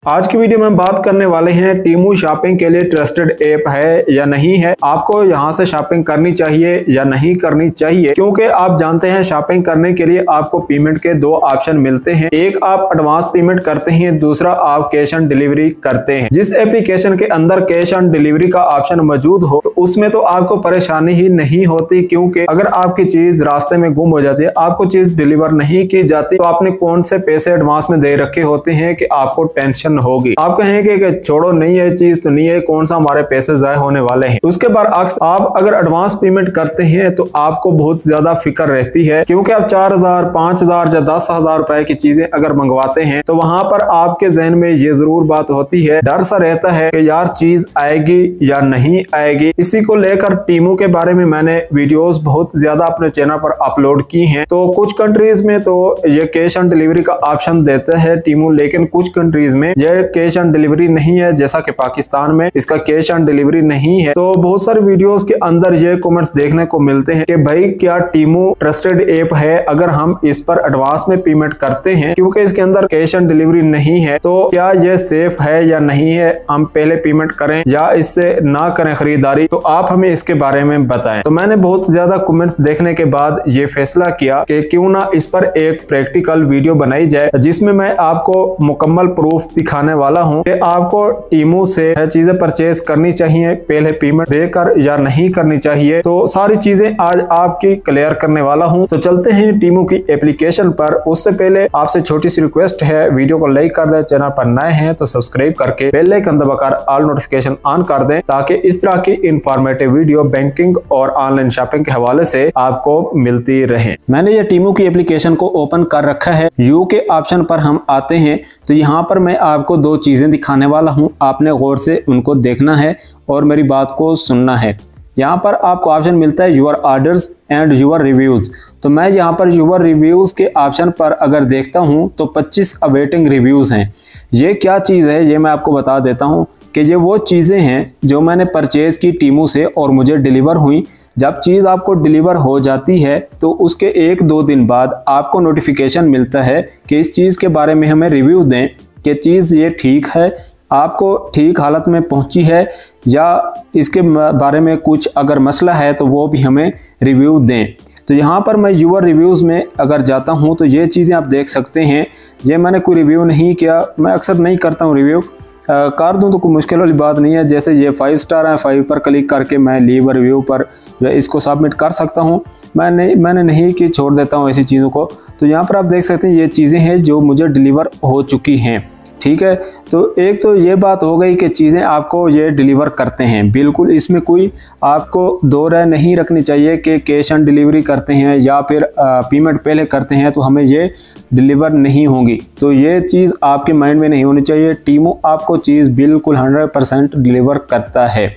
आज की वीडियो में हम बात करने वाले हैं टीमू शॉपिंग के लिए ट्रस्टेड ऐप है या नहीं है, आपको यहां से शॉपिंग करनी चाहिए या नहीं करनी चाहिए। क्योंकि आप जानते हैं शॉपिंग करने के लिए आपको पेमेंट के दो ऑप्शन मिलते हैं, एक आप एडवांस पेमेंट करते हैं, दूसरा आप कैश ऑन डिलीवरी करते हैं। जिस एप्लीकेशन के अंदर कैश ऑन डिलीवरी का ऑप्शन मौजूद हो तो उसमें तो आपको परेशानी ही नहीं होती, क्योंकि अगर आपकी चीज रास्ते में गुम हो जाती है, आपको चीज डिलीवर नहीं की जाती, तो आपने कौन से पैसे एडवांस में दे रखे होते हैं कि आपको टेंशन होगी। आप कहेंगे कि छोड़ो, नहीं है चीज तो नहीं है, कौन सा हमारे पैसे जाए होने वाले हैं। उसके बाद आप अगर एडवांस पेमेंट करते हैं तो आपको बहुत ज्यादा फिक्र रहती है, क्योंकि आप 4000, 5000 या 10,000 रुपए की चीजें अगर मंगवाते हैं तो वहां पर आपके जहन में ये जरूर बात होती है, डर सा रहता है कि यार चीज आएगी या नहीं आएगी। इसी को लेकर टीमू के बारे में मैंने वीडियोस बहुत ज्यादा अपने चैनल पर अपलोड की हैं। तो कुछ कंट्रीज में तो ये कैश ऑन डिलीवरी का ऑप्शन देता है टीमू, लेकिन कुछ कंट्रीज में ये कैश ऑन डिलीवरी नहीं है, जैसा कि पाकिस्तान में इसका कैश ऑन डिलीवरी नहीं है। तो बहुत सारे वीडियोस के अंदर ये कमेंट्स देखने को मिलते हैं कि भाई क्या टीमू ट्रस्टेड ऐप है अगर हम इस पर एडवांस में पेमेंट करते हैं, क्योंकि इसके अंदर कैश ऑन डिलीवरी नहीं है, तो क्या ये सेफ है या नहीं है, हम पहले पेमेंट करें या इससे ना करें खरीदारी। तो आप हमें इसके बारे में बताएं। तो मैंने बहुत ज्यादा कमेंट्स देखने के बाद ये फैसला किया कि क्यों ना इस पर एक प्रैक्टिकल वीडियो बनाई जाए, जिसमें मैं आपको मुकम्मल प्रूफ दिखाने वाला हूं कि आपको टीमू से चीजें परचेज करनी चाहिए पहले पेमेंट देकर या नहीं करनी चाहिए। तो सारी चीजें आज आपकी क्लियर करने वाला हूं। तो चलते हैं टीमू की एप्लीकेशन पर। उससे पहले आपसे छोटी सी रिक्वेस्ट है, वीडियो को लाइक कर दें, चैनल पर नए हैं तो सब्सक्राइब करके बेल आइकन दबाकर ऑल नोटिफिकेशन ऑन कर दें, ताकि इस तरह की इंफॉर्मेटिव वीडियो बैंकिंग और ऑनलाइन शॉपिंग के हवाले से आपको मिलती रहे। मैंने ये टीमू की एप्लीकेशन को ओपन कर रखा है। यू के ऑप्शन पर हम आते हैं तो यहाँ पर मैं आपको दो चीजें दिखाने वाला हूँ, आपने गौर से उनको देखना है और मेरी बात को सुनना है। यहाँ पर आपको ऑप्शन मिलता है your orders and your reviews. तो मैं यहाँ पर यूर रिव्यूज के ऑप्शन पर अगर देखता हूँ तो 25 अवेटिंग रिव्यूज हैं। ये क्या चीज़ है ये मैं आपको बता देता हूँ कि ये वो चीज़ें हैं जो मैंने परचेज की टीमू से और मुझे डिलीवर हुई। जब चीज़ आपको डिलीवर हो जाती है तो उसके 1-2 दिन बाद आपको नोटिफिकेशन मिलता है कि इस चीज़ के बारे में हमें रिव्यू दें कि चीज़ ये ठीक है, आपको ठीक हालत में पहुंची है, या इसके बारे में कुछ अगर मसला है तो वो भी हमें रिव्यू दें। तो यहाँ पर मैं यूर रिव्यूज़ में अगर जाता हूँ तो ये चीज़ें आप देख सकते हैं। ये मैंने कोई रिव्यू नहीं किया, मैं अक्सर नहीं करता हूँ रिव्यू, कर दूँ तो कोई मुश्किल वाली बात नहीं है। जैसे ये 5 स्टार है, 5 पर क्लिक करके मैं लीव रिव्यू पर इसको सबमिट कर सकता हूँ। मैंने नहीं कि छोड़ देता हूँ ऐसी चीज़ों को। तो यहाँ पर आप देख सकते हैं ये चीज़ें हैं जो मुझे डिलीवर हो चुकी हैं, ठीक है। तो एक तो ये बात हो गई कि चीज़ें आपको ये डिलीवर करते हैं, बिल्कुल इसमें कोई आपको दो राय नहीं रखनी चाहिए कि कैश ऑन डिलीवरी करते हैं या फिर पेमेंट पहले करते हैं तो हमें ये डिलीवर नहीं होंगी। तो ये चीज़ आपके माइंड में नहीं होनी चाहिए। टीमू आपको चीज़ बिल्कुल 100% डिलीवर करता है।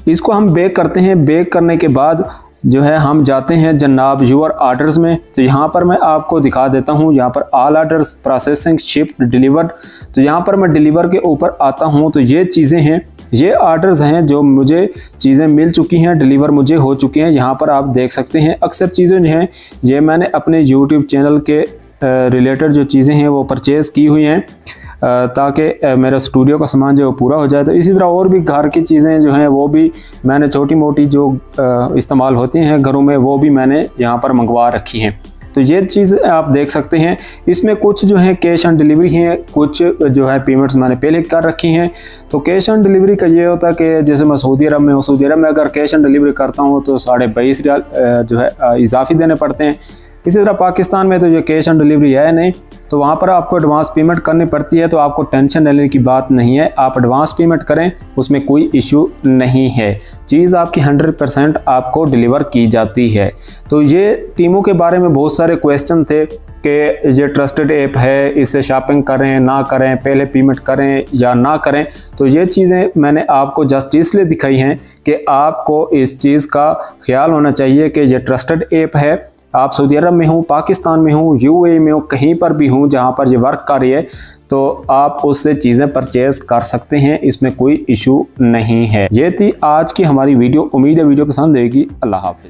इसको हम बेक करते हैं। बेक करने के बाद जो है हम जाते हैं जनाब यूर ऑर्डर्स में। तो यहाँ पर मैं आपको दिखा देता हूँ, यहाँ पर all orders processing shipped delivered. तो यहाँ पर मैं डिलीवर के ऊपर आता हूँ तो ये चीज़ें हैं, ये ऑर्डर्स हैं जो मुझे चीज़ें मिल चुकी हैं, डिलीवर मुझे हो चुकी हैं। यहाँ पर आप देख सकते हैं अक्सर चीज़ें जो हैं ये मैंने अपने यूट्यूब चैनल के रिलेटेड जो चीज़ें हैं वो परचेज़ की हुई हैं, ताकि मेरा स्टूडियो का सामान जो पूरा हो जाए। तो इसी तरह और भी घर की चीज़ें जो हैं वो भी मैंने छोटी मोटी जो इस्तेमाल होती हैं घरों में वो भी मैंने यहाँ पर मंगवा रखी हैं। तो ये चीज़ आप देख सकते हैं। इसमें कुछ जो है कैश ऑन डिलीवरी हैं, कुछ जो है पेमेंट्स मैंने पहले कर रखी हैं। तो कैश ऑन डिलीवरी का ये होता है कि जैसे मैं सऊदी अरब में हूँ, सऊदी अरब में अगर कैश ऑन डिलीवरी करता हूँ तो 22.5 रियाल जो है इजाफी देने पड़ते हैं। इसी तरह पाकिस्तान में तो ये कैश ऑन डिलीवरी है नहीं, तो वहाँ पर आपको एडवांस पेमेंट करनी पड़ती है। तो आपको टेंशन लेने की बात नहीं है, आप एडवांस पेमेंट करें, उसमें कोई इशू नहीं है। चीज़ आपकी 100% आपको डिलीवर की जाती है। तो ये टीमू के बारे में बहुत सारे क्वेश्चन थे कि ये ट्रस्टेड ऐप है, इससे शॉपिंग करें ना करें, पहले पेमेंट करें या ना करें। तो ये चीज़ें मैंने आपको जस्ट इसलिए दिखाई हैं कि आपको इस चीज़ का ख्याल होना चाहिए कि ये ट्रस्टेड ऐप है। आप सऊदी अरब में हो, पाकिस्तान में हो, यूएई में हो, कहीं पर भी हो जहाँ पर ये वर्क कर रही है, तो आप उससे चीज़ें परचेज कर सकते हैं, इसमें कोई इशू नहीं है। ये थी आज की हमारी वीडियो। उम्मीद है वीडियो पसंद आएगी। अल्लाह हाफिज़।